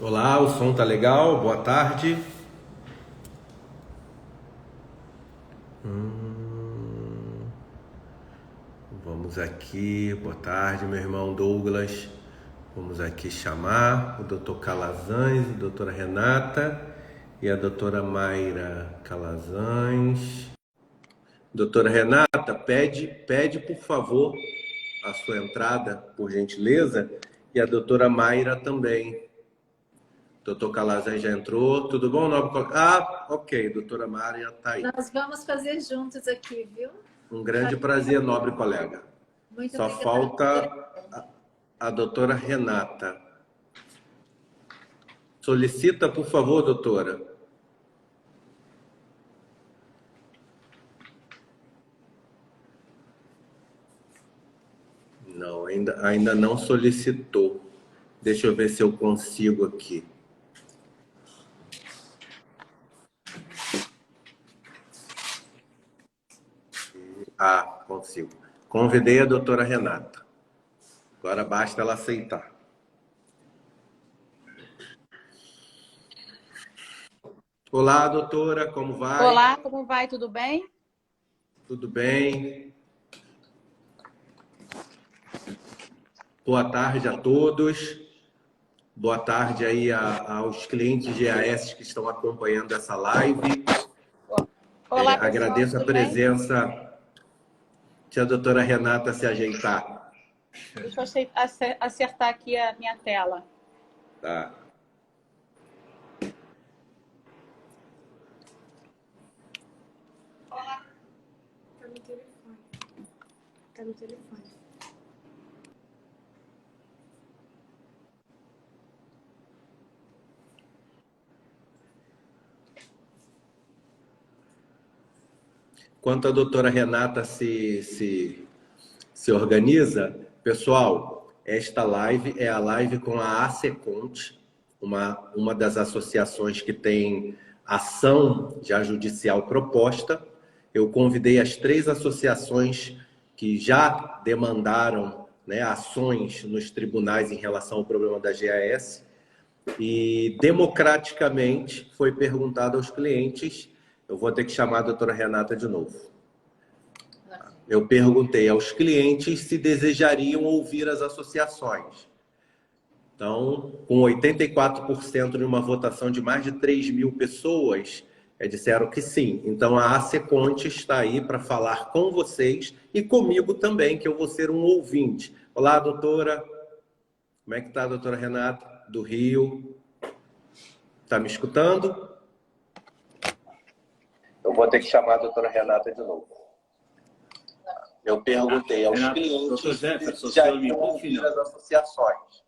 Olá, o som tá legal? Boa tarde. Vamos aqui, boa tarde, meu irmão Douglas. Vamos aqui chamar o doutor Calazans, a doutora Renata e a doutora Mayra Calazans. Doutora Renata, pede por favor a sua entrada, por gentileza, e a doutora Mayra também. Doutor Calazans já entrou, tudo bom? Ok, doutora Mayra está aí. Nós vamos fazer juntos aqui, viu? Um grande prazer, nobre colega. Muito Só obrigada. falta a doutora Renata. Solicita, por favor, doutora. Não, ainda não solicitou. Deixa eu ver se eu consigo aqui. Consigo. Convidei a doutora Renata. Agora basta ela aceitar. Olá, doutora, como vai? Olá, como vai? Tudo bem? Tudo bem? Boa tarde a todos. Boa tarde aí aos clientes de EAS que estão acompanhando essa live. Olá, pessoal, agradeço a tudo bem? presença. Se a doutora Renata se ajeitar. Deixa eu acertar aqui a minha tela. Tá. Olá. Tá no telefone. Tá no telefone. Enquanto a doutora Renata se organiza, pessoal, esta live é a live com a ASECONT, uma das associações que tem ação já judicial proposta. Eu convidei as 3 associações que já demandaram, né, ações nos tribunais em relação ao problema da GAS e democraticamente foi perguntado aos clientes. Eu vou ter que chamar a doutora Renata de novo. Eu perguntei aos clientes se desejariam ouvir as associações. Então, com 84% de uma votação de mais de 3.000 pessoas, disseram que sim. Então, a ASECONT está aí para falar com vocês e comigo também, que eu vou ser um ouvinte. Olá, doutora. Como é que está a doutora Renata, do Rio? Está me escutando? Eu vou ter que chamar a doutora Renata de novo. Eu perguntei aos clientes se já iam ouvir as associações.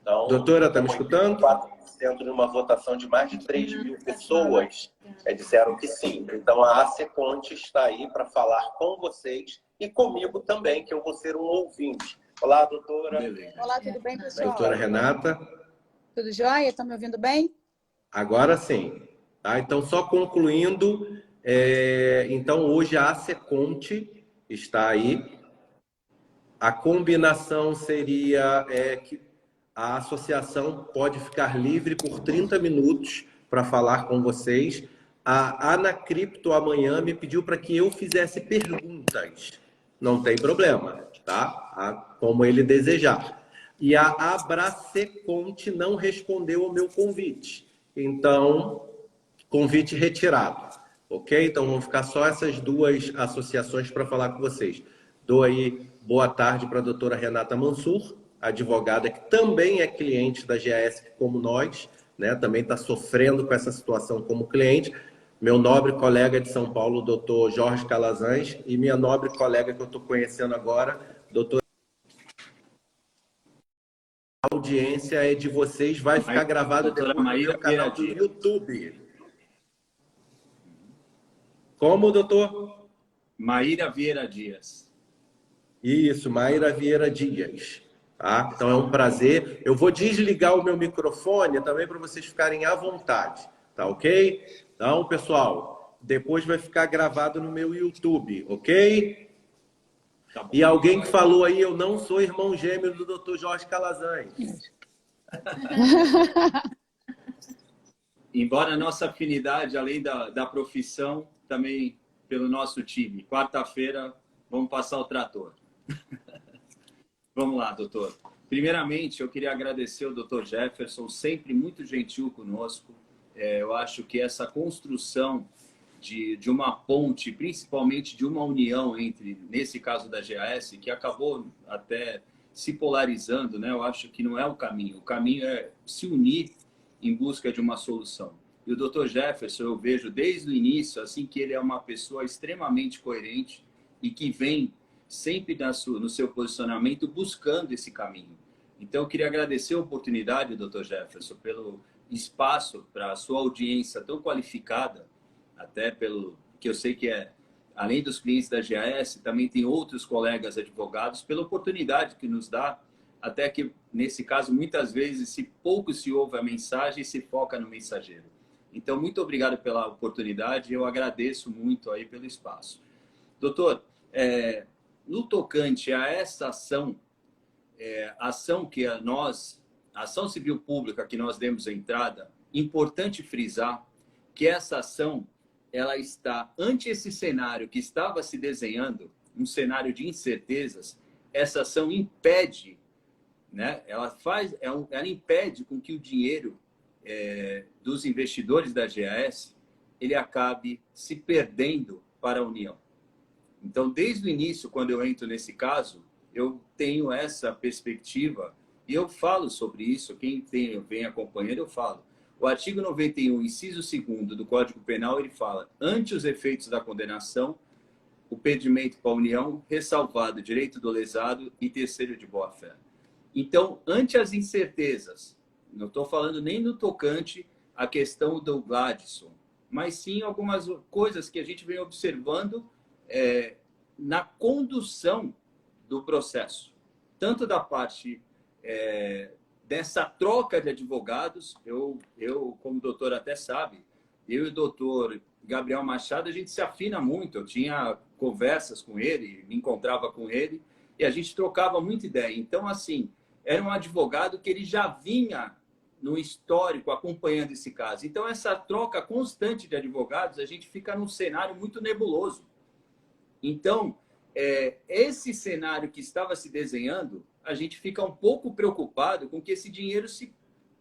Então, doutora, está me escutando? 4% de uma votação de mais de 3.000 pessoas disseram que sim. Então, a ASECONT está aí para falar com vocês e comigo também, que eu vou ser um ouvinte. Olá, doutora. Olá, tudo bem, pessoal? Doutora Renata. Tudo jóia? Estão me ouvindo bem? Agora sim. Tá? Então, só concluindo, então hoje a ASECONT está aí. A combinação seria que a associação pode ficar livre por 30 minutos para falar com vocês. A Anacripto amanhã me pediu para que eu fizesse perguntas. Não tem problema, tá? Como ele desejar. E a Abraceconte não respondeu ao meu convite. Então, convite retirado. Ok? Então, vão ficar só essas 2 associações para falar com vocês. Dou aí boa tarde para a doutora Renata Mansur, advogada que também é cliente da GAS como nós, né? Também está sofrendo com essa situação como cliente. Meu nobre colega de São Paulo, doutor Jorge Calazans, e minha nobre colega que eu estou conhecendo agora, doutor. A audiência é de vocês, vai ficar gravada depois no meu canal do YouTube. Como, doutor? Maíra Vieira Dias. Isso, Maíra Vieira Dias. Tá? Então é um prazer. Eu vou desligar o meu microfone também para vocês ficarem à vontade. Tá ok? Então, pessoal, depois vai ficar gravado no meu YouTube, ok? Tá bom. E alguém que falou aí, eu não sou irmão gêmeo do Dr. Jorge Calazans. Embora a nossa afinidade, além da profissão, também pelo nosso time. Quarta-feira, vamos passar o trator. Vamos lá, doutor. Primeiramente, eu queria agradecer ao doutor Jefferson, sempre muito gentil conosco. Eu acho que essa construção de uma ponte, principalmente de uma união entre, nesse caso da GAS, que acabou até se polarizando, né? Eu acho que não é o caminho. O caminho é se unir em busca de uma solução. E o Dr. Jefferson, eu vejo desde o início, assim, que ele é uma pessoa extremamente coerente e que vem sempre no seu posicionamento buscando esse caminho. Então, eu queria agradecer a oportunidade, Dr. Jefferson, pelo espaço para a sua audiência tão qualificada, até pelo que eu sei que além dos clientes da GAS, também tem outros colegas advogados, pela oportunidade que nos dá, até que, nesse caso, muitas vezes, pouco se ouve a mensagem e se foca no mensageiro. Então, muito obrigado pela oportunidade, eu agradeço muito aí pelo espaço. Doutor, no tocante a essa ação, ação que a ação civil pública que nós demos a entrada, importante frisar que essa ação, ela está, ante esse cenário que estava se desenhando, um cenário de incertezas, essa ação impede, né? Ela impede com que o dinheiro dos investidores da GAS, ele acabe se perdendo para a União. Então, desde o início, quando eu entro nesse caso, eu tenho essa perspectiva e eu falo sobre isso. Quem vem acompanhando, eu falo. O artigo 91, inciso 2º do Código Penal, ele fala: ante os efeitos da condenação, o pedimento para a União, ressalvado o direito do lesado e terceiro de boa-fé. Então, ante as incertezas, não estou falando nem no tocante à questão do Gladson, mas sim algumas coisas que a gente vem observando na condução do processo, tanto da parte dessa troca de advogados. Eu, como o doutor até sabe, eu e o doutor Gabriel Machado, a gente se afina muito. Eu tinha conversas com ele, me encontrava com ele, e a gente trocava muita ideia. Então, assim, era um advogado que ele já vinha no histórico acompanhando esse caso. Então, essa troca constante de advogados, a gente fica num cenário muito nebuloso. Então, esse cenário que estava se desenhando, a gente fica um pouco preocupado com que esse dinheiro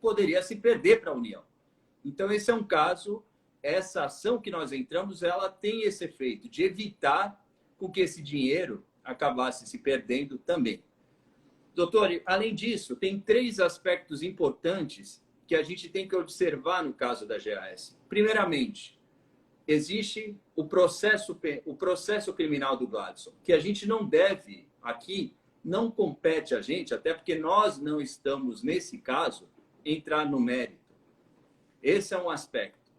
poderia se perder para a União. Então, esse é um caso, essa ação que nós entramos, ela tem esse efeito de evitar com que esse dinheiro acabasse se perdendo também. Doutor, além disso, tem 3 aspectos importantes que a gente tem que observar no caso da GAS. Primeiramente, existe o processo criminal do Gladson, que a gente não deve, aqui, não compete a gente, até porque nós não estamos, nesse caso, entrar no mérito. Esse é um aspecto,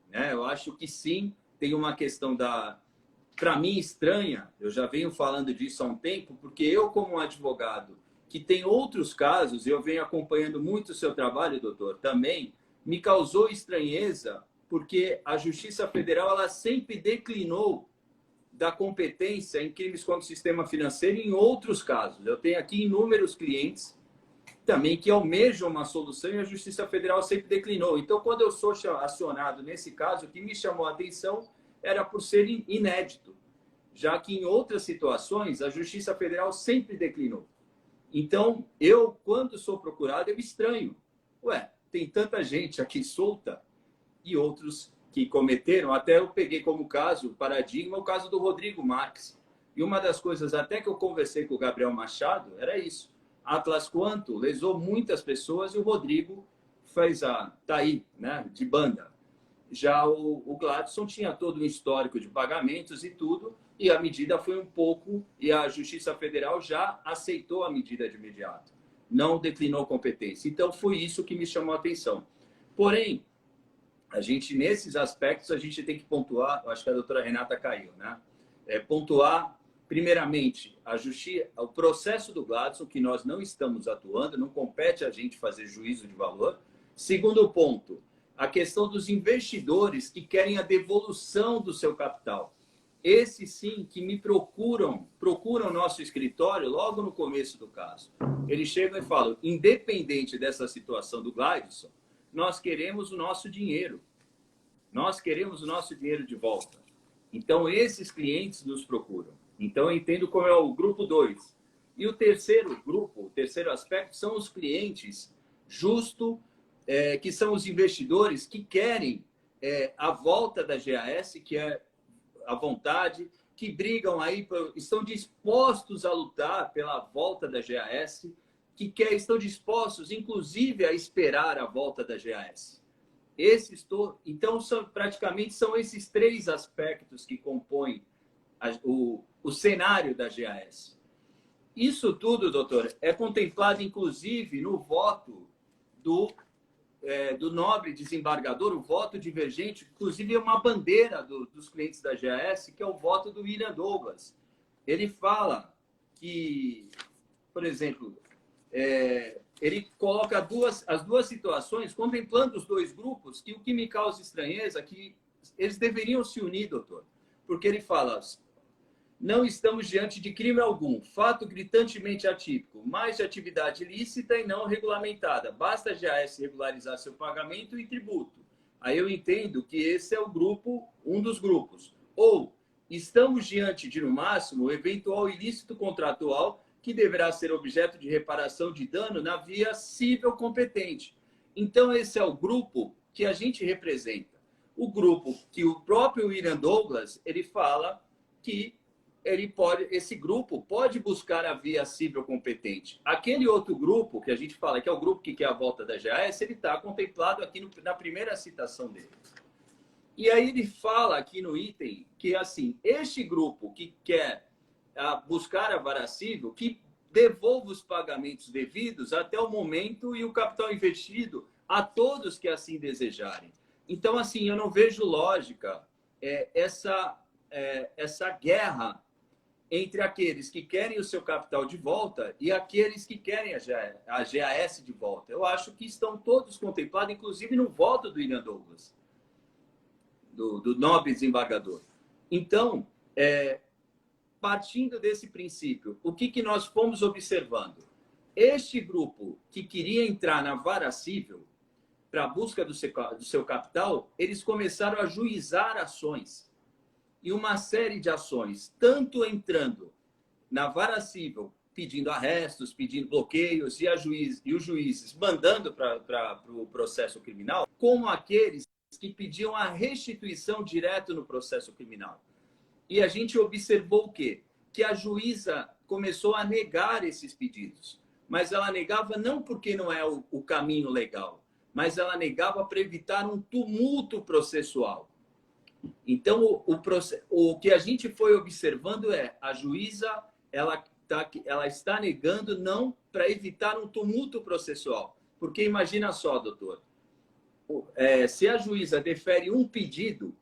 né? Eu acho que sim, tem uma questão para mim, estranha. Eu já venho falando disso há um tempo, porque eu, como advogado, que tem outros casos, eu venho acompanhando muito o seu trabalho, doutor, também me causou estranheza, porque a Justiça Federal, ela sempre declinou da competência em crimes contra o sistema financeiro e em outros casos. Eu tenho aqui inúmeros clientes também que almejam uma solução e a Justiça Federal sempre declinou. Então, quando eu sou acionado nesse caso, o que me chamou a atenção era por ser inédito, já que em outras situações a Justiça Federal sempre declinou. Então, eu, quando sou procurado, eu estranho. Tem tanta gente aqui solta e outros que cometeram. Até eu peguei como caso, paradigma, o caso do Rodrigo Marques. E uma das coisas até que eu conversei com o Gabriel Machado era isso. Atlas Quanto lesou muitas pessoas e o Rodrigo tá aí, né, de banda. Já o Gladson tinha todo um histórico de pagamentos e tudo, e a medida foi um pouco, e a Justiça Federal já aceitou a medida de imediato. Não declinou competência. Então, foi isso que me chamou a atenção. Porém, a gente, nesses aspectos, a gente tem que pontuar, acho que a doutora Renata caiu, né? Pontuar, primeiramente, o processo do Gladson, que nós não estamos atuando, não compete a gente fazer juízo de valor. Segundo ponto, a questão dos investidores que querem a devolução do seu capital. esses sim que me procuram o nosso escritório logo no começo do caso. Eles chegam e falam, independente dessa situação do Gladson, nós queremos o nosso dinheiro. Nós queremos o nosso dinheiro de volta. Então, esses clientes nos procuram. Então, eu entendo como é o grupo 2. E o terceiro grupo, o terceiro aspecto, são os clientes que são os investidores que querem a volta da GAS, que é a vontade, que brigam aí, estão dispostos a lutar pela volta da GAS, estão dispostos, inclusive, a esperar a volta da GAS. Então, praticamente são esses 3 aspectos que compõem o cenário da GAS. Isso tudo, doutor, é contemplado, inclusive, no voto do nobre desembargador, o voto divergente, inclusive é uma bandeira dos clientes da GAS, que é o voto do William Douglas. Ele fala que, por exemplo, ele coloca as duas situações, contemplando os 2 grupos, que o que me causa estranheza é que eles deveriam se unir, doutor. Porque ele fala, não estamos diante de crime algum, fato gritantemente atípico, mas de atividade ilícita e não regulamentada. Basta a GAS regularizar seu pagamento e tributo. Aí eu entendo que esse é o grupo, um dos grupos. Ou estamos diante de, no máximo, eventual ilícito contratual que deverá ser objeto de reparação de dano na via civil competente. Então, esse é o grupo que a gente representa. O grupo que o próprio William Douglas, ele fala que esse grupo pode buscar a via civil competente. Aquele outro grupo, que a gente fala que é o grupo que quer a volta da GAS, ele está contemplado aqui na primeira citação dele. E aí ele fala aqui no item que, assim, este grupo que quer buscar a vara civil, que devolva os pagamentos devidos até o momento e o capital investido a todos que assim desejarem. Então, assim, eu não vejo lógica essa guerra entre aqueles que querem o seu capital de volta e aqueles que querem a GAS de volta. Eu acho que estão todos contemplados, inclusive no voto do William Douglas, do nobre desembargador. Então, partindo desse princípio, o que nós fomos observando? Este grupo que queria entrar na vara civil para a busca do seu capital, eles começaram a juizar ações. E uma série de ações, tanto entrando na vara civil, pedindo arrestos, pedindo bloqueios, e os juízes mandando para o processo criminal, como aqueles que pediam a restituição direto no processo criminal. E a gente observou o quê? Que a juíza começou a negar esses pedidos. Mas ela negava não porque não é o caminho legal, mas ela negava para evitar um tumulto processual. Então, o que a gente foi observando a juíza ela está negando não para evitar um tumulto processual. Porque imagina só, doutor, se a juíza defere um pedido,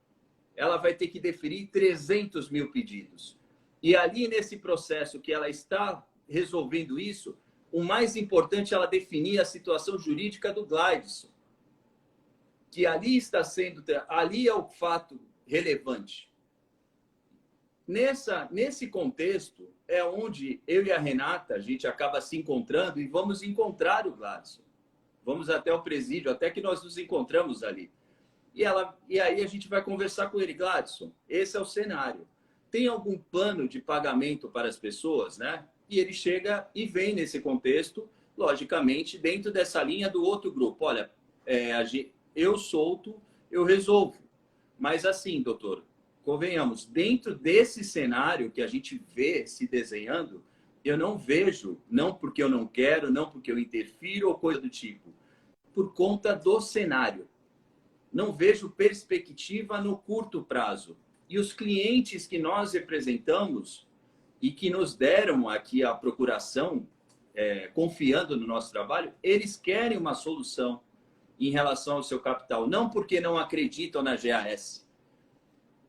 ela vai ter que deferir 300 mil pedidos. E ali, nesse processo que ela está resolvendo isso, o mais importante é ela definir a situação jurídica do Gladson. Que ali ali é o fato relevante. Nesse contexto, é onde eu e a Renata, a gente acaba se encontrando e vamos encontrar o Gladson. Vamos até o presídio, até que nós nos encontramos ali. E aí a gente vai conversar com ele. Gladson, esse é o cenário. Tem algum plano de pagamento para as pessoas, né? E ele chega e vem nesse contexto, logicamente, dentro dessa linha do outro grupo. Olha, eu solto, eu resolvo. Mas assim, doutor, convenhamos, dentro desse cenário que a gente vê se desenhando, eu não vejo, não porque eu não quero, não porque eu interfiro ou coisa do tipo, por conta do cenário. Não vejo perspectiva no curto prazo. E os clientes que nós representamos e que nos deram aqui a procuração, confiando no nosso trabalho, eles querem uma solução em relação ao seu capital. Não porque não acreditam na GAS.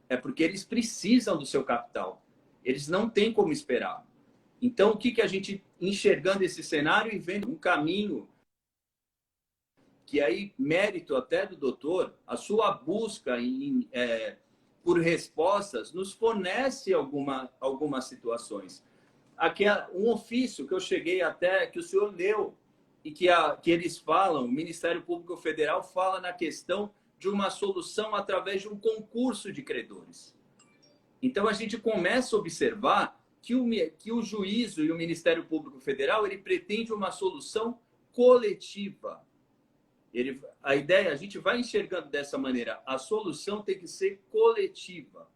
É porque eles precisam do seu capital. Eles não têm como esperar. Então, o que a gente, enxergando esse cenário e vendo um caminho que aí, mérito até do doutor, a sua busca em por respostas, nos fornece algumas situações. Aqui é um ofício que eu cheguei até, que o senhor leu, e que eles falam, o Ministério Público Federal fala na questão de uma solução através de um concurso de credores. Então, a gente começa a observar que o juízo e o Ministério Público Federal ele pretende uma solução coletiva. A ideia, a gente vai enxergando dessa maneira, a solução tem que ser coletiva.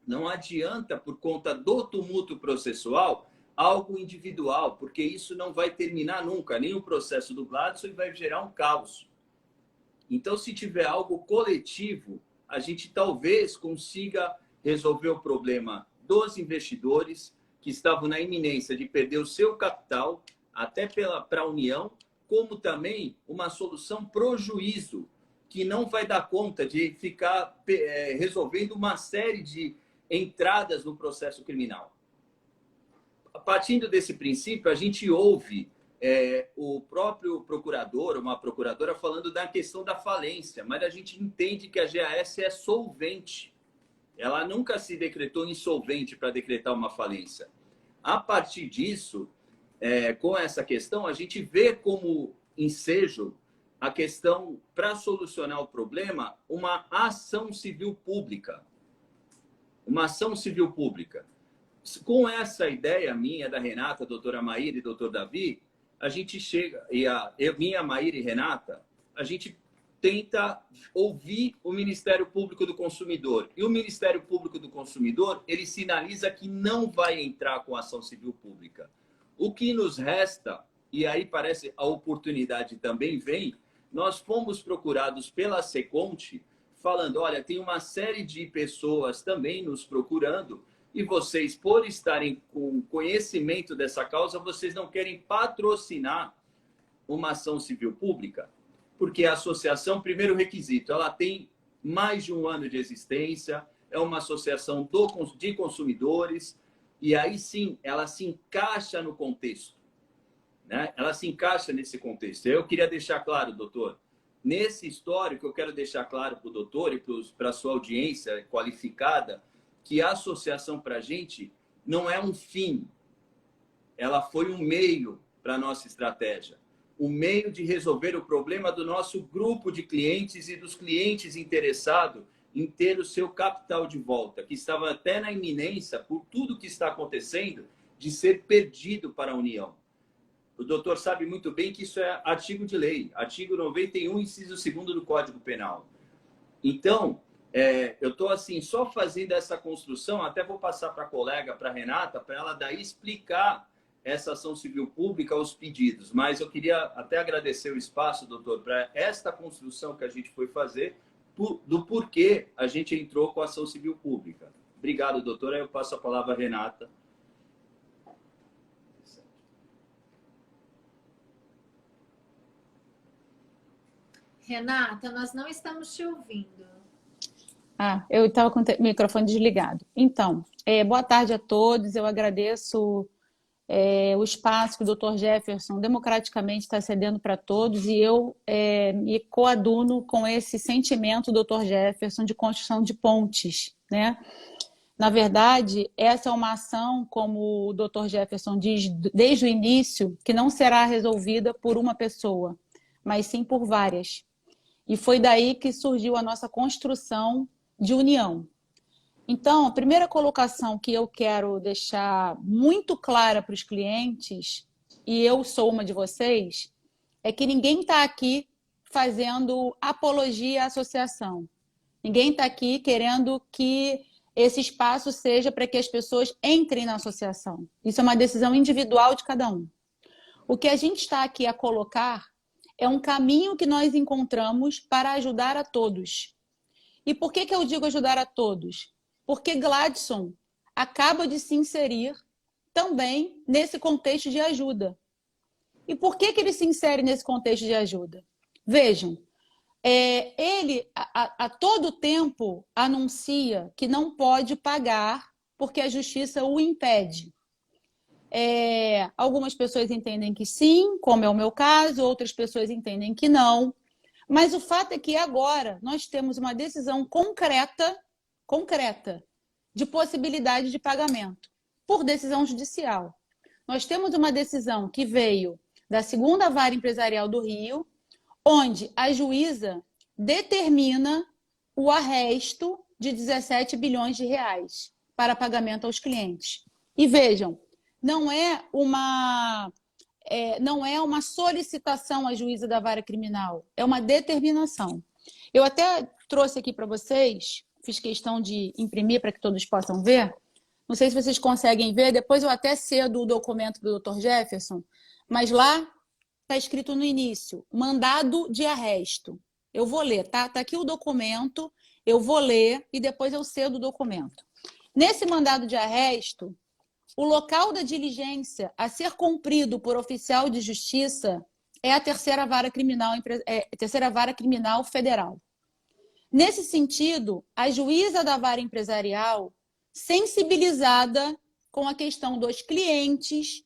Não adianta, por conta do tumulto processual, algo individual, porque isso não vai terminar nunca, nem o processo do Gladson, e vai gerar um caos. Então, se tiver algo coletivo, a gente talvez consiga resolver o problema dos investidores que estavam na iminência de perder o seu capital, até para a União, como também uma solução pro juízo, que não vai dar conta de ficar resolvendo uma série de entradas no processo criminal. Partindo desse princípio, a gente ouve o próprio procurador, uma procuradora, falando da questão da falência, mas a gente entende que a GAS é solvente. Ela nunca se decretou insolvente para decretar uma falência. A partir disso, com essa questão, a gente vê como ensejo a questão, para solucionar o problema, uma ação civil pública. Uma ação civil pública. Com essa ideia minha, da Renata, doutora Maíra e doutor Davi, a gente chega, minha, Maíra e Renata, a gente tenta ouvir o Ministério Público do Consumidor. E o Ministério Público do Consumidor, ele sinaliza que não vai entrar com ação civil pública. O que nos resta, e aí parece a oportunidade também vem, nós fomos procurados pela Seconte, falando, olha, tem uma série de pessoas também nos procurando, e vocês, por estarem com conhecimento dessa causa, vocês não querem patrocinar uma ação civil pública? Porque a associação, primeiro requisito, ela tem mais de 1 ano de existência, é uma associação de consumidores, e aí sim, ela se encaixa no contexto. Né? Ela se encaixa nesse contexto. Eu queria deixar claro, doutor, nesse histórico, eu quero deixar claro para o doutor e para a sua audiência qualificada, que a associação para a gente não é um fim, ela foi um meio para a nossa estratégia. Um meio de resolver o problema do nosso grupo de clientes e dos clientes interessados em ter o seu capital de volta, que estava até na iminência, por tudo que está acontecendo, de ser perdido para a União. O doutor sabe muito bem que isso é artigo de lei, artigo 91, inciso 2º do Código Penal. Então, eu estou assim, só fazendo essa construção, até vou passar para a colega, para a Renata, para ela daí explicar essa ação civil pública, os pedidos. Mas eu queria até agradecer o espaço, doutor, para esta construção que a gente foi fazer, do porquê a gente entrou com a ação civil pública. Obrigado, doutora. Eu passo a palavra à Renata. Renata, nós não estamos te ouvindo. Eu estava com o microfone desligado. Então, boa tarde a todos. Eu agradeço o espaço que o Dr. Jefferson democraticamente está cedendo para todos e eu me coaduno com esse sentimento do Dr. Jefferson de construção de pontes, né? Na verdade, essa é uma ação, como o Dr. Jefferson diz desde o início, que não será resolvida por uma pessoa, mas sim por várias. E foi daí que surgiu a nossa construção de união. Então, a primeira colocação que eu quero deixar muito clara para os clientes, e eu sou uma de vocês, é que ninguém está aqui fazendo apologia à associação. Ninguém está aqui querendo que esse espaço seja para que as pessoas entrem na associação. Isso é uma decisão individual de cada um. O que a gente está aqui a colocar é um caminho que nós encontramos para ajudar a todos. E por que eu digo ajudar a todos? Porque Gladson acaba de se inserir também nesse contexto de ajuda. E por que ele se insere nesse contexto de ajuda? Vejam, ele a todo tempo anuncia que não pode pagar porque a justiça o impede. Algumas pessoas entendem que sim, como é o meu caso, outras pessoas entendem que não. Mas o fato é que agora nós temos uma decisão concreta concreta de possibilidade de pagamento por decisão judicial. Nós temos uma decisão que veio da segunda vara empresarial do Rio, onde a juíza determina o arresto de 17 bilhões de reais para pagamento aos clientes. E vejam, não é uma solicitação à juíza da vara criminal, é uma determinação. Eu até trouxe aqui para vocês, fiz questão de imprimir para que todos possam ver. Não sei se vocês conseguem ver, depois eu até cedo o documento do Dr. Jefferson, mas lá está escrito no início, mandado de arresto. Eu vou ler, tá? Está aqui o documento, eu vou ler e depois eu cedo o documento. Nesse mandado de arresto, o local da diligência a ser cumprido por oficial de justiça é a terceira vara criminal federal. Nesse sentido, a juíza da vara empresarial, sensibilizada com a questão dos clientes,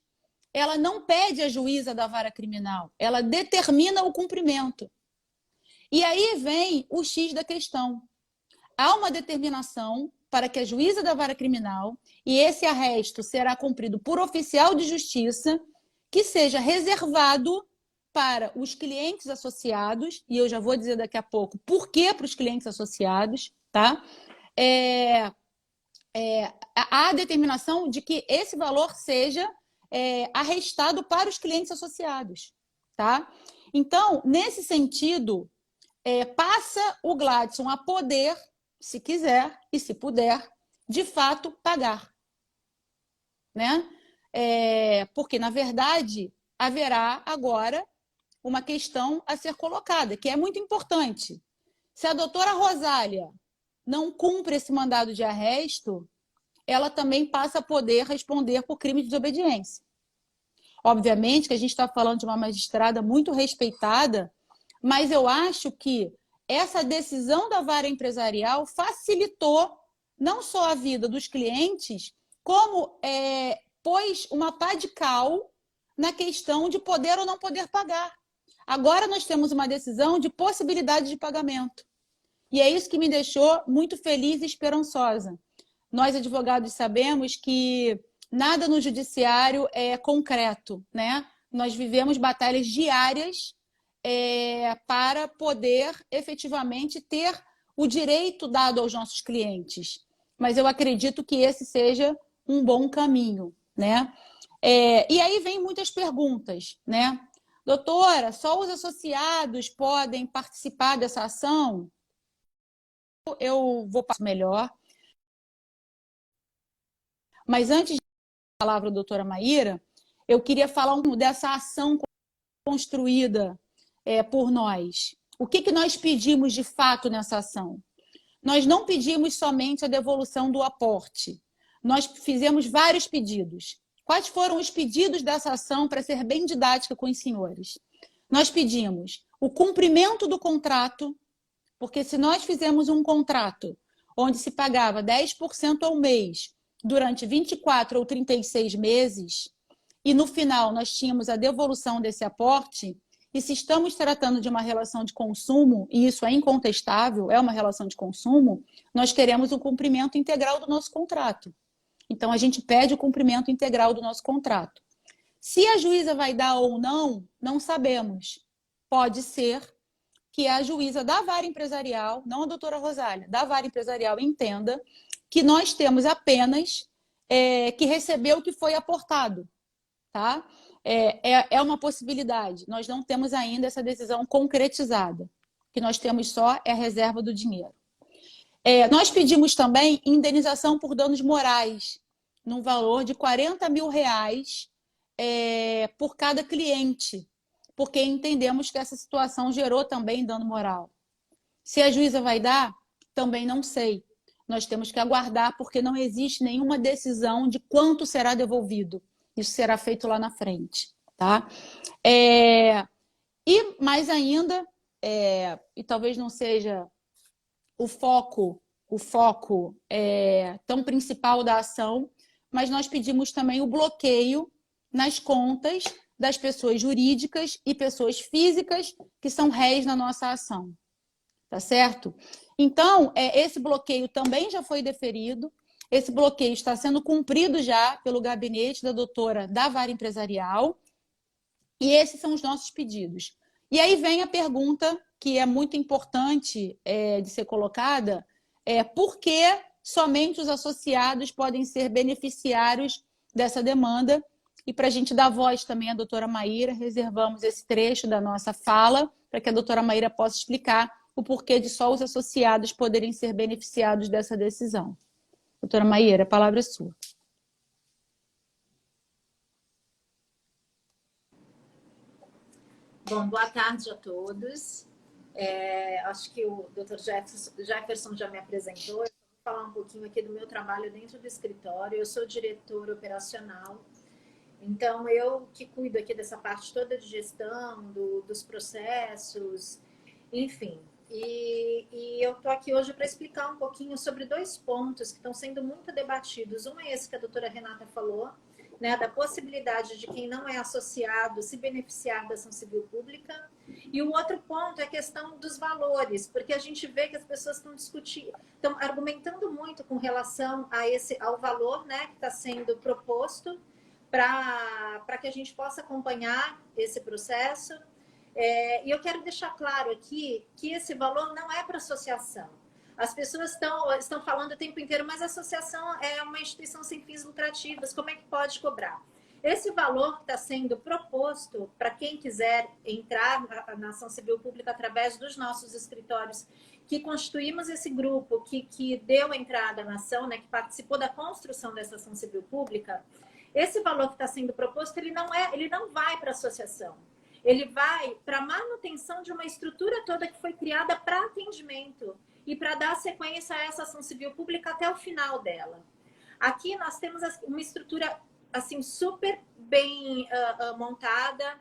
ela não pede à juíza da vara criminal, ela determina o cumprimento. E aí vem o X da questão. Há uma determinação para que a juíza da vara criminal, e esse arresto será cumprido por oficial de justiça, que seja reservado para os clientes associados, e eu já vou dizer daqui a pouco por que para os clientes associados, tá? Há a determinação de que esse valor seja arrestado para os clientes associados, tá? Então, nesse sentido, passa o Gladson a poder, se quiser e se puder, de fato, pagar, né? Porque, na verdade, haverá agora uma questão a ser colocada, que é muito importante. Se a doutora Rosália não cumpre esse mandado de arresto, ela também passa a poder responder por crime de desobediência. Obviamente que a gente está falando de uma magistrada muito respeitada, mas eu acho que essa decisão da vara empresarial facilitou não só a vida dos clientes, como pôs uma pá de cal na questão de poder ou não poder pagar. Agora nós temos uma decisão de possibilidade de pagamento. E é isso que me deixou muito feliz e esperançosa. Nós, advogados, sabemos que nada no judiciário é concreto, né? Nós vivemos batalhas diárias para poder efetivamente ter o direito dado aos nossos clientes. Mas eu acredito que esse seja um bom caminho, né? E aí vem muitas perguntas, né? Doutora, só os associados podem participar dessa ação? Eu vou passar melhor. Mas antes de dar a palavra à doutora Maíra, eu queria falar dessa ação construída por nós. O que nós pedimos de fato nessa ação? Nós não pedimos somente a devolução do aporte. Nós fizemos vários pedidos. Quais foram os pedidos dessa ação, para ser bem didática com os senhores? Nós pedimos o cumprimento do contrato, porque se nós fizemos um contrato onde se pagava 10% ao mês durante 24 ou 36 meses, e no final nós tínhamos a devolução desse aporte, e se estamos tratando de uma relação de consumo, e isso é incontestável, é uma relação de consumo, nós queremos o cumprimento integral do nosso contrato. Então, a gente pede o cumprimento integral do nosso contrato. Se a juíza vai dar ou não, não sabemos. Pode ser que a juíza da vara empresarial, não a doutora Rosália, da vara empresarial entenda que nós temos apenas que receber o que foi aportado. Tá? É uma possibilidade. Nós não temos ainda essa decisão concretizada. O que nós temos só é a reserva do dinheiro. Nós pedimos também indenização por danos morais, num valor de R$40 mil por cada cliente, porque entendemos que essa situação gerou também dano moral. Se a juíza vai dar, também não sei. Nós temos que aguardar, porque não existe nenhuma decisão de quanto será devolvido. Isso será feito lá na frente. Tá? E mais ainda, e talvez não seja o foco tão principal da ação, mas nós pedimos também o bloqueio nas contas das pessoas jurídicas e pessoas físicas que são réis na nossa ação. Tá certo? Então, esse bloqueio também já foi deferido, esse bloqueio está sendo cumprido já pelo gabinete da doutora da Vara Empresarial, e esses são os nossos pedidos. E aí vem a pergunta que é muito importante de ser colocada, por que somente os associados podem ser beneficiários dessa demanda? E para a gente dar voz também à doutora Maíra, reservamos esse trecho da nossa fala para que a doutora Maíra possa explicar o porquê de só os associados poderem ser beneficiados dessa decisão. Doutora Maíra, a palavra é sua. Bom, boa tarde a todos. Acho que o Dr. Jefferson já me apresentou. Eu vou falar um pouquinho aqui do meu trabalho dentro do escritório. Eu sou diretora operacional. Então, eu que cuido aqui dessa parte toda de gestão, dos processos, enfim. E eu estou aqui hoje para explicar um pouquinho sobre 2 pontos que estão sendo muito debatidos. Um é esse que a doutora Renata falou, né, da possibilidade de quem não é associado se beneficiar da ação civil pública. E o outro ponto é a questão dos valores, porque a gente vê que as pessoas estão argumentando muito com relação ao valor, né, que está sendo proposto para que a gente possa acompanhar esse processo. E eu quero deixar claro aqui que esse valor não é para associação. As pessoas estão falando o tempo inteiro, mas a associação é uma instituição sem fins lucrativos, como é que pode cobrar? Esse valor que está sendo proposto para quem quiser entrar na ação civil pública através dos nossos escritórios, que constituímos esse grupo, que deu entrada na ação, né, que participou da construção dessa ação civil pública, esse valor que está sendo proposto, ele não vai para a associação. Ele vai para a manutenção de uma estrutura toda que foi criada para atendimento e para dar sequência a essa ação civil pública até o final dela. Aqui nós temos uma estrutura assim super bem montada,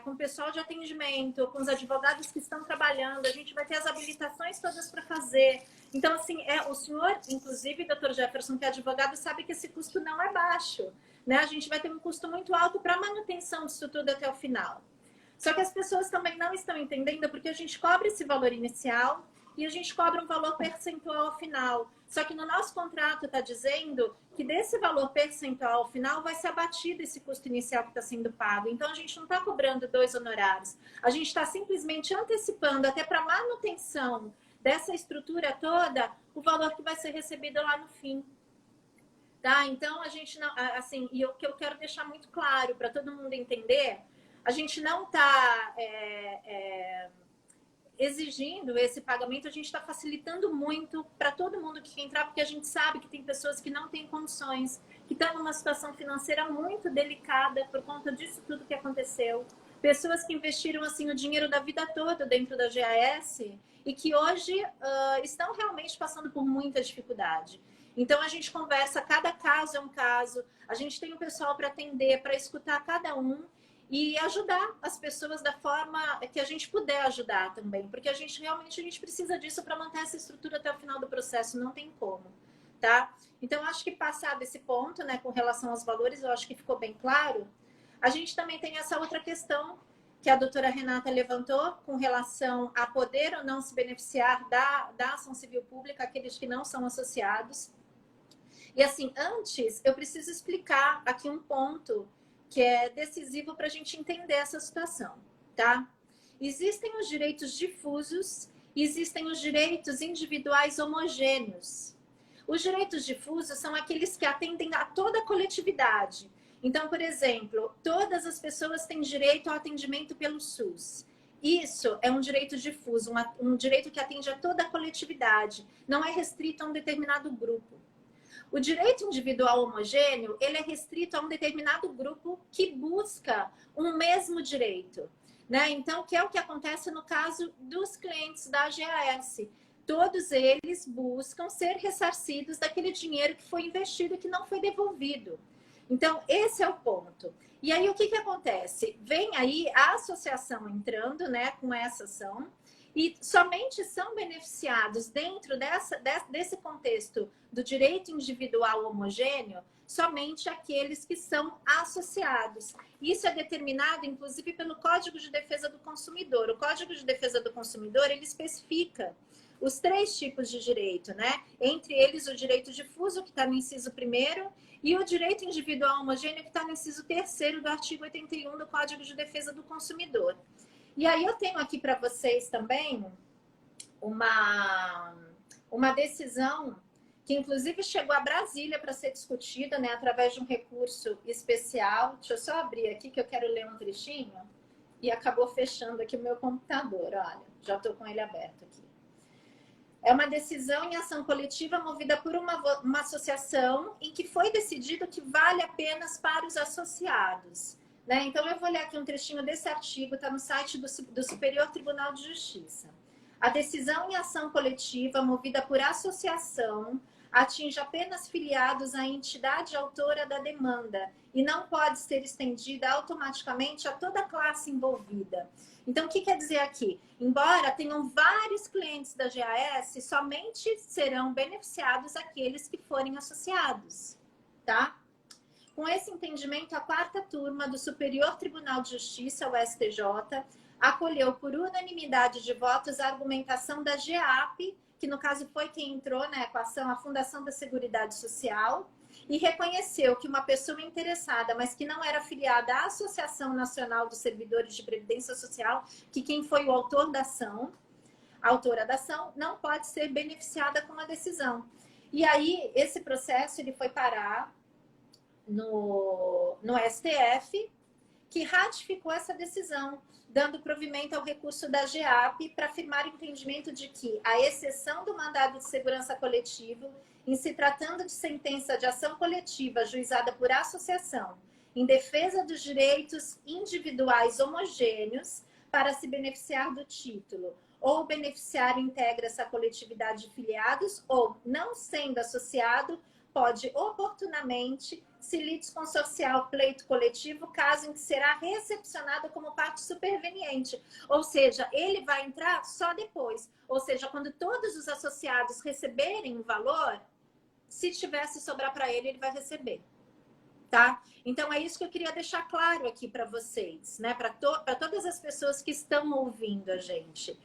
com o pessoal de atendimento, com os advogados que estão trabalhando, a gente vai ter as habilitações todas para fazer. Então, assim, o senhor, inclusive, doutor Jefferson, que é advogado, sabe que esse custo não é baixo, né? A gente vai ter um custo muito alto para a manutenção disso tudo até o final. Só que as pessoas também não estão entendendo porque a gente cobra esse valor inicial e a gente cobra um valor percentual ao final. Só que no nosso contrato está dizendo que desse valor percentual ao final vai ser abatido esse custo inicial que está sendo pago. Então, a gente não está cobrando 2 honorários. A gente está simplesmente antecipando até para manutenção dessa estrutura toda o valor que vai ser recebido lá no fim. Tá? Então, a gente não... Assim, e o que eu quero deixar muito claro para todo mundo entender, a gente não está... exigindo esse pagamento, a gente está facilitando muito para todo mundo que quer entrar, porque a gente sabe que tem pessoas que não têm condições, que estão numa situação financeira muito delicada por conta disso tudo que aconteceu. Pessoas que investiram assim o dinheiro da vida toda dentro da GAS e que hoje estão realmente passando por muita dificuldade. Então, a gente conversa, cada caso é um caso, a gente tem um pessoal para atender, para escutar cada um, e ajudar as pessoas da forma que a gente puder ajudar também, porque a gente precisa disso para manter essa estrutura até o final do processo, não tem como, tá? Então, acho que passado esse ponto, né, com relação aos valores, eu acho que ficou bem claro. A gente também tem essa outra questão que a doutora Renata levantou com relação a poder ou não se beneficiar da ação civil pública, aqueles que não são associados. E assim, antes, eu preciso explicar aqui um ponto que é decisivo para a gente entender essa situação, tá? Existem os direitos difusos e existem os direitos individuais homogêneos. Os direitos difusos são aqueles que atendem a toda a coletividade. Então, por exemplo, todas as pessoas têm direito ao atendimento pelo SUS. Isso é um direito difuso, um direito que atende a toda a coletividade, não é restrito a um determinado grupo. O direito individual homogêneo, ele é restrito a um determinado grupo que busca um mesmo direito, né? Então, que é o que acontece no caso dos clientes da GAS. Todos eles buscam ser ressarcidos daquele dinheiro que foi investido e que não foi devolvido. Então, esse é o ponto. E aí, o que acontece? Vem aí a associação entrando, né, com essa ação, e somente são beneficiados dentro desse contexto do direito individual homogêneo somente aqueles que são associados. Isso é determinado, inclusive, pelo Código de Defesa do Consumidor. O Código de Defesa do Consumidor, ele especifica os 3 tipos de direito, né? Entre eles o direito difuso, que está no inciso 1º, e o direito individual homogêneo, que está no inciso 3º do artigo 81 do Código de Defesa do Consumidor. E aí eu tenho aqui para vocês também uma decisão que inclusive chegou a Brasília para ser discutida, né, através de um recurso especial. Deixa eu só abrir aqui que eu quero ler um trechinho. E acabou fechando aqui o meu computador, olha, já estou com ele aberto aqui. É uma decisão em ação coletiva movida por uma associação em que foi decidido que vale apenas para os associados. Né? Então, eu vou ler aqui um trechinho desse artigo, está no site do Superior Tribunal de Justiça. A decisão em ação coletiva movida por associação atinge apenas filiados à entidade autora da demanda e não pode ser estendida automaticamente a toda a classe envolvida. Então, o que quer dizer aqui? Embora tenham vários clientes da GAS, somente serão beneficiados aqueles que forem associados, tá? Com esse entendimento, a 4ª turma do Superior Tribunal de Justiça, o STJ, acolheu por unanimidade de votos a argumentação da GEAP, que no caso foi quem entrou na equação, a Fundação da Seguridade Social, e reconheceu que uma pessoa interessada, mas que não era afiliada à Associação Nacional dos Servidores de Previdência Social, que quem foi o autor da ação, a autora da ação, não pode ser beneficiada com a decisão. E aí, esse processo ele foi parar no STF, que ratificou essa decisão, dando provimento ao recurso da GEAP para afirmar o entendimento de que, à exceção do mandado de segurança coletivo, em se tratando de sentença de ação coletiva ajuizada por associação, em defesa dos direitos individuais homogêneos para se beneficiar do título, ou o beneficiário integra essa coletividade de filiados, ou, não sendo associado, pode oportunamente se litisconsorciar o pleito coletivo, caso em que será recepcionado como parte superveniente. Ou seja, ele vai entrar só depois. Ou seja, quando todos os associados receberem o valor, se tivesse sobrar para ele, ele vai receber. Tá? Então, é isso que eu queria deixar claro aqui para vocês, né? Para todas as pessoas que estão ouvindo a gente.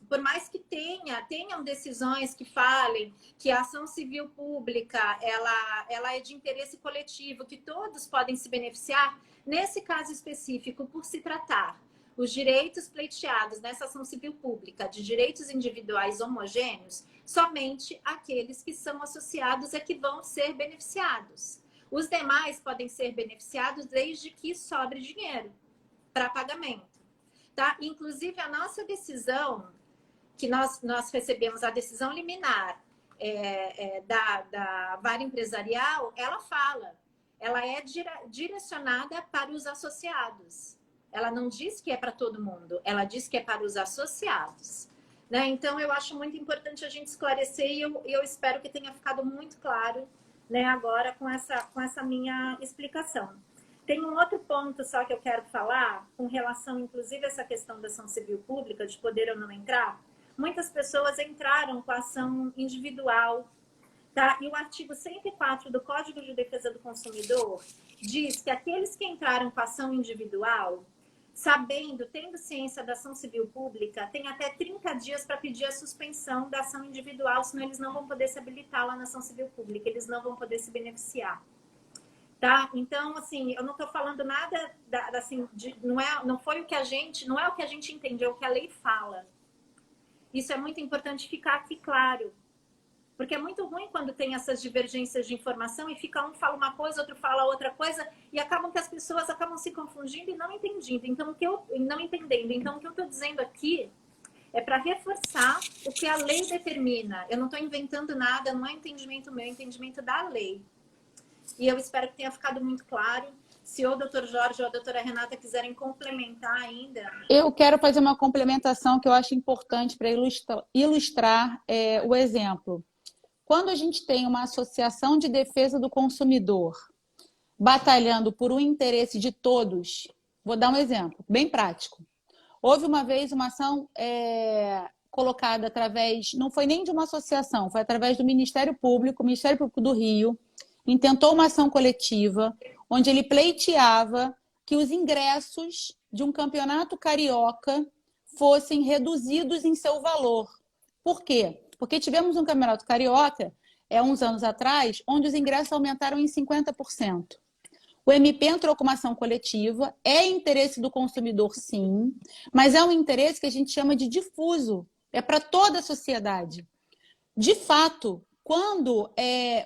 Por mais que tenham decisões que falem que a ação civil pública ela é de interesse coletivo, que todos podem se beneficiar, nesse caso específico, por se tratar os direitos pleiteados nessa ação civil pública de direitos individuais homogêneos, somente aqueles que são associados é que vão ser beneficiados. Os demais podem ser beneficiados desde que sobre dinheiro para pagamento. Tá? Inclusive, a nossa decisão, que nós recebemos a decisão liminar da vara empresarial, ela fala, ela é direcionada para os associados. Ela não diz que é para todo mundo, ela diz que é para os associados. Né? Então, eu acho muito importante a gente esclarecer e eu espero que tenha ficado muito claro, né, agora com essa minha explicação. Tem um outro ponto só que eu quero falar, com relação, inclusive, a essa questão da ação civil pública, de poder ou não entrar. Muitas pessoas entraram com a ação individual, tá? E o artigo 104 do Código de Defesa do Consumidor diz que aqueles que entraram com a ação individual, sabendo, tendo ciência da ação civil pública, têm até 30 dias para pedir a suspensão da ação individual, senão eles não vão poder se habilitar lá na ação civil pública, eles não vão poder se beneficiar. Tá? Então, assim, eu não estou falando nada, assim, não é o que a gente entende, é o que a lei fala. Isso é muito importante ficar aqui claro. Porque é muito ruim quando tem essas divergências de informação e fica um fala uma coisa, outro fala outra coisa, e acabam que as pessoas acabam se confundindo e não entendendo. Então, o que eu estou dizendo aqui é para reforçar o que a lei determina. Eu não estou inventando nada, não é entendimento meu, é entendimento da lei. E eu espero que tenha ficado muito claro. Se o doutor Jorge ou a doutora Renata quiserem complementar ainda. Eu quero fazer uma complementação que eu acho importante para ilustrar o exemplo. Quando a gente tem uma associação de defesa do consumidor batalhando por um interesse de todos, vou dar um exemplo bem prático. Houve uma vez uma ação colocada através, não foi nem de uma associação, foi através do Ministério Público, o Ministério Público do Rio, intentou uma ação coletiva, onde ele pleiteava que os ingressos de um campeonato carioca fossem reduzidos em seu valor. Por quê? Porque tivemos um campeonato carioca, uns anos atrás, onde os ingressos aumentaram em 50%. O MP entrou com uma ação coletiva, é interesse do consumidor, sim, mas é um interesse que a gente chama de difuso, é para toda a sociedade. De fato, quando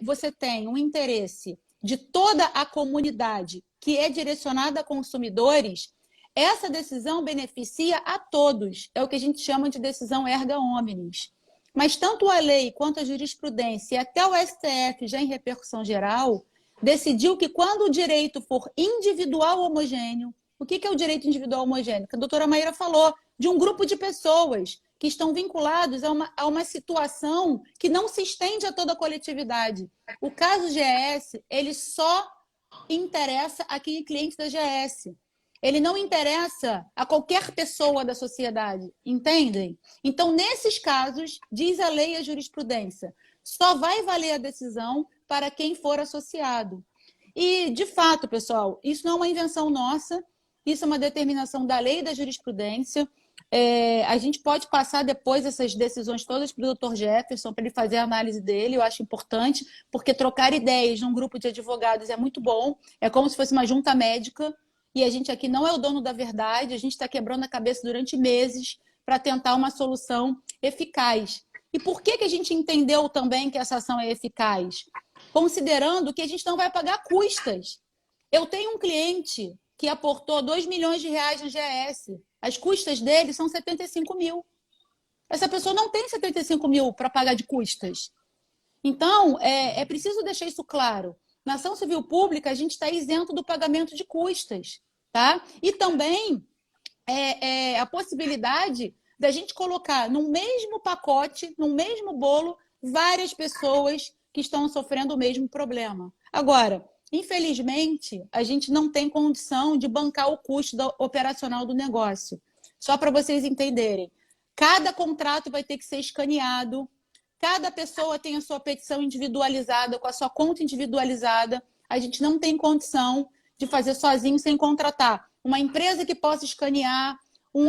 você tem um interesse de toda a comunidade que é direcionada a consumidores, essa decisão beneficia a todos. É o que a gente chama de decisão erga omnes. Mas tanto a lei quanto a jurisprudência e até o STF, já em repercussão geral, decidiu que quando o direito for individual homogêneo, o que é o direito individual homogêneo? Que a doutora Maíra falou, de um grupo de pessoas que estão vinculados a uma situação que não se estende a toda a coletividade. O caso GES, ele só interessa a quem é cliente da GES. Ele não interessa a qualquer pessoa da sociedade, entendem? Então, nesses casos, diz a lei e a jurisprudência, só vai valer a decisão para quem for associado. E, de fato, pessoal, isso não é uma invenção nossa, isso é uma determinação da lei e da jurisprudência. A gente pode passar depois essas decisões todas para o Dr. Jefferson, para ele fazer a análise dele, eu acho importante, porque trocar ideias num grupo de advogados é muito bom, é como se fosse uma junta médica, e a gente aqui não é o dono da verdade, a gente está quebrando a cabeça durante meses para tentar uma solução eficaz. E por que a gente entendeu também que essa ação é eficaz? Considerando que a gente não vai pagar custas. Eu tenho um cliente que aportou 2 milhões de reais no GES. As custas dele são 75 mil. Essa pessoa não tem 75 mil para pagar de custas. Então, é preciso deixar isso claro. Na ação civil pública, a gente está isento do pagamento de custas. Tá? E também a possibilidade da gente colocar no mesmo pacote, no mesmo bolo, várias pessoas que estão sofrendo o mesmo problema. Agora, infelizmente, a gente não tem condição de bancar o custo operacional do negócio. Só para vocês entenderem. Cada contrato vai ter que ser escaneado, cada pessoa tem a sua petição individualizada, com a sua conta individualizada. A gente não tem condição de fazer sozinho sem contratar uma empresa que possa escanear,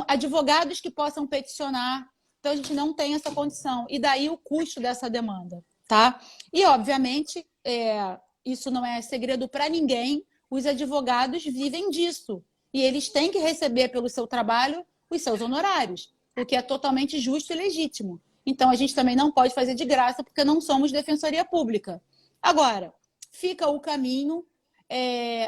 advogados que possam peticionar. Então, a gente não tem essa condição. E daí o custo dessa demanda. Tá? E, obviamente, isso não é segredo para ninguém, os advogados vivem disso. E eles têm que receber pelo seu trabalho os seus honorários, o que é totalmente justo e legítimo. Então, a gente também não pode fazer de graça, porque não somos defensoria pública. Agora, fica o caminho.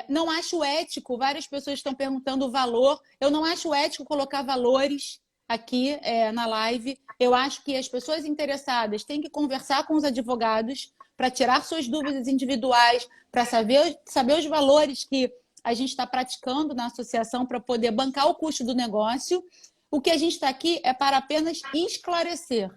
Não acho ético, várias pessoas estão perguntando o valor. Eu não acho ético colocar valores aqui na live. Eu acho que as pessoas interessadas têm que conversar com os advogados para tirar suas dúvidas individuais, para saber os valores que a gente está praticando na associação para poder bancar o custo do negócio. O que a gente está aqui é para apenas esclarecer.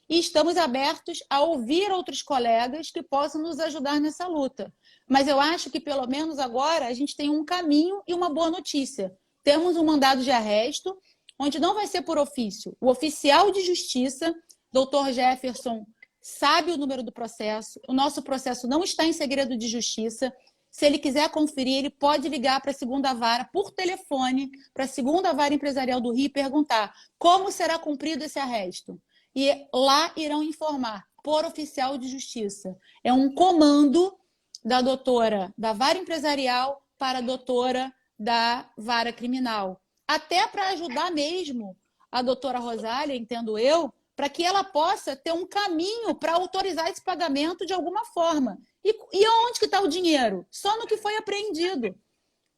E estamos abertos a ouvir outros colegas que possam nos ajudar nessa luta. Mas eu acho que, pelo menos agora, a gente tem um caminho e uma boa notícia. Temos um mandado de arresto, onde não vai ser por ofício. O oficial de justiça, Dr. Jefferson, sabe o número do processo. O nosso processo não está em segredo de justiça. Se ele quiser conferir, ele pode ligar para a segunda vara por telefone, para a segunda vara empresarial do Rio e perguntar como será cumprido esse arresto. E lá irão informar por oficial de justiça. É um comando da doutora da vara empresarial para a doutora da vara criminal. Até para ajudar mesmo a doutora Rosália, entendo eu, para que ela possa ter um caminho para autorizar esse pagamento de alguma forma. E onde que está o dinheiro? Só no que foi apreendido.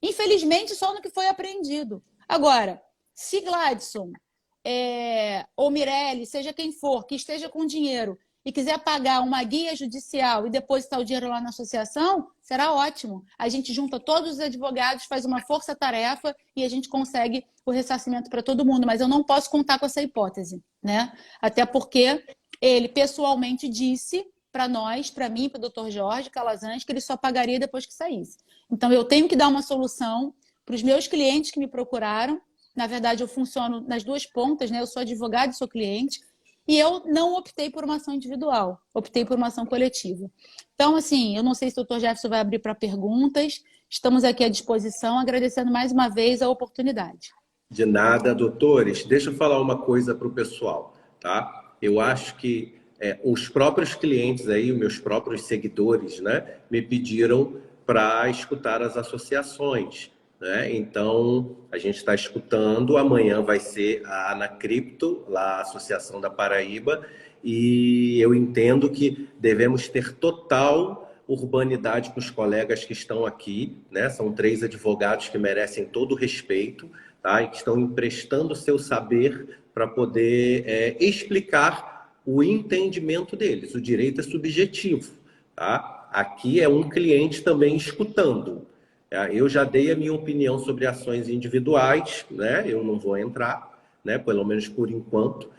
Infelizmente, só no que foi apreendido. Agora, se Gladson ou Mirelle, seja quem for, que esteja com dinheiro e quiser pagar uma guia judicial e depositar o dinheiro lá na associação, será ótimo. A gente junta todos os advogados, faz uma força-tarefa e a gente consegue o ressarcimento para todo mundo. Mas eu não posso contar com essa hipótese, né? Até porque ele pessoalmente disse para nós, para mim, para o Dr. Jorge Calazans, que ele só pagaria depois que saísse. Então, eu tenho que dar uma solução para os meus clientes que me procuraram. Na verdade, eu funciono nas duas pontas, né? Eu sou advogado e sou cliente. E eu não optei por uma ação individual, optei por uma ação coletiva. Então, assim, eu não sei se o Dr. Jefferson vai abrir para perguntas. Estamos aqui à disposição, agradecendo mais uma vez a oportunidade. De nada, doutores. Deixa eu falar uma coisa para o pessoal, tá? Eu acho que os próprios clientes aí, os meus próprios seguidores, né, me pediram para escutar as associações, né? Então, a gente está escutando. Amanhã vai ser a Anacripto, lá a Associação da Paraíba, e eu entendo que devemos ter total urbanidade com os colegas que estão aqui, né? São 3 advogados que merecem todo o respeito, tá? E que estão emprestando o seu saber para poder explicar o entendimento deles. O direito é subjetivo, tá? Aqui é um cliente também escutando. Eu já dei a minha opinião sobre ações individuais, né? Eu não vou entrar, né? Pelo menos por enquanto,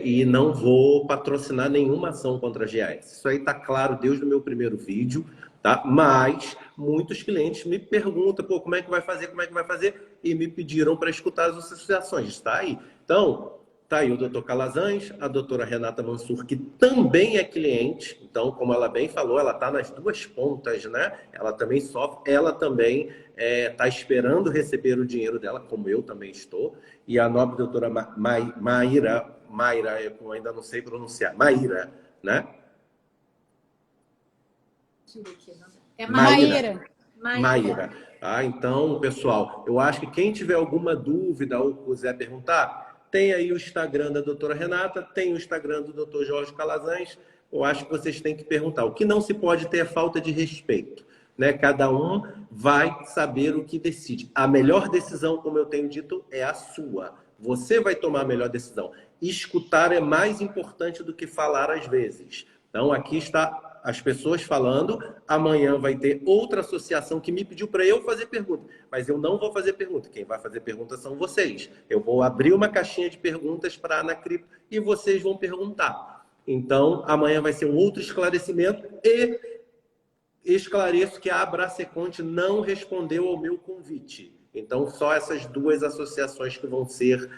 e não vou patrocinar nenhuma ação contra a GAS. Isso aí está claro desde o meu primeiro vídeo, tá? Mas muitos clientes me perguntam, pô, como é que vai fazer, como é que vai fazer? E me pediram para escutar as associações. Está aí. Então, tá aí o doutor Calazans, a doutora Renata Mansur, que também é cliente. Então, como ela bem falou, ela está nas duas pontas, né? Ela também sofre, ela também está esperando receber o dinheiro dela, como eu também estou. E a nobre doutora Maíra, eu ainda não sei pronunciar, Maíra, né? É Maíra. Maíra. Ah, então, pessoal, eu acho que quem tiver alguma dúvida ou quiser perguntar, tem aí o Instagram da doutora Renata, tem o Instagram do doutor Jorge Calazans. Eu acho que vocês têm que perguntar. O que não se pode ter é falta de respeito, né? Cada um vai saber o que decide. A melhor decisão, como eu tenho dito, é a sua. Você vai tomar a melhor decisão. Escutar é mais importante do que falar às vezes. Então, aqui está as pessoas falando. Amanhã vai ter outra associação que me pediu para eu fazer pergunta. Mas eu não vou fazer pergunta. Quem vai fazer pergunta são vocês. Eu vou abrir uma caixinha de perguntas para a Anacripto e vocês vão perguntar. Então, amanhã vai ser um outro esclarecimento e esclareço que a Abraceconte não respondeu ao meu convite. Então, só essas 2 associações que vão ser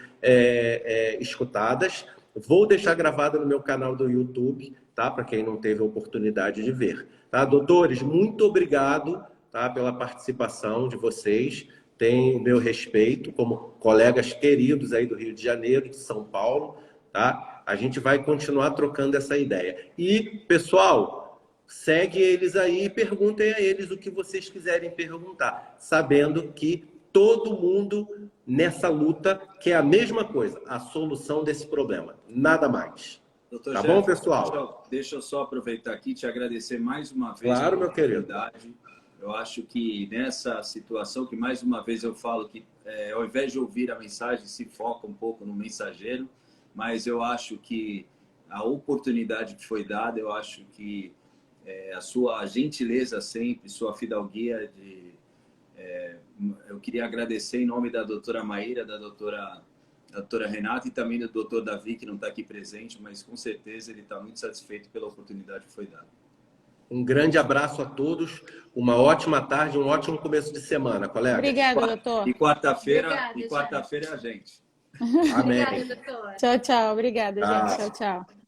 escutadas. Vou deixar gravado no meu canal do YouTube, tá? Para quem não teve a oportunidade de ver. Tá? Doutores, muito obrigado, tá? Pela participação de vocês. Tem o meu respeito como colegas queridos aí do Rio de Janeiro, de São Paulo. Tá? A gente vai continuar trocando essa ideia. E, pessoal, segue eles aí e perguntem a eles o que vocês quiserem perguntar, sabendo que todo mundo nessa luta quer a mesma coisa, a solução desse problema, nada mais. Doutor Tá Jefferson, bom, pessoal? Deixa eu só aproveitar aqui e te agradecer mais uma vez. Claro, meu querido. Eu acho que nessa situação, que mais uma vez eu falo que ao invés de ouvir a mensagem, se foca um pouco no mensageiro, mas eu acho que a oportunidade que foi dada, eu acho que a sua gentileza sempre, sua fidalguia eu queria agradecer em nome da doutora Maíra, da doutora Renata e também do doutor Davi, que não está aqui presente, mas com certeza ele está muito satisfeito pela oportunidade que foi dada. Um grande abraço a todos, uma ótima tarde, um ótimo começo de semana, colega. Obrigada, doutor. E quarta-feira é a gente. Amém. Obrigada, doutor. Tchau, tchau. Obrigada, Tchau. gente. Tchau, tchau.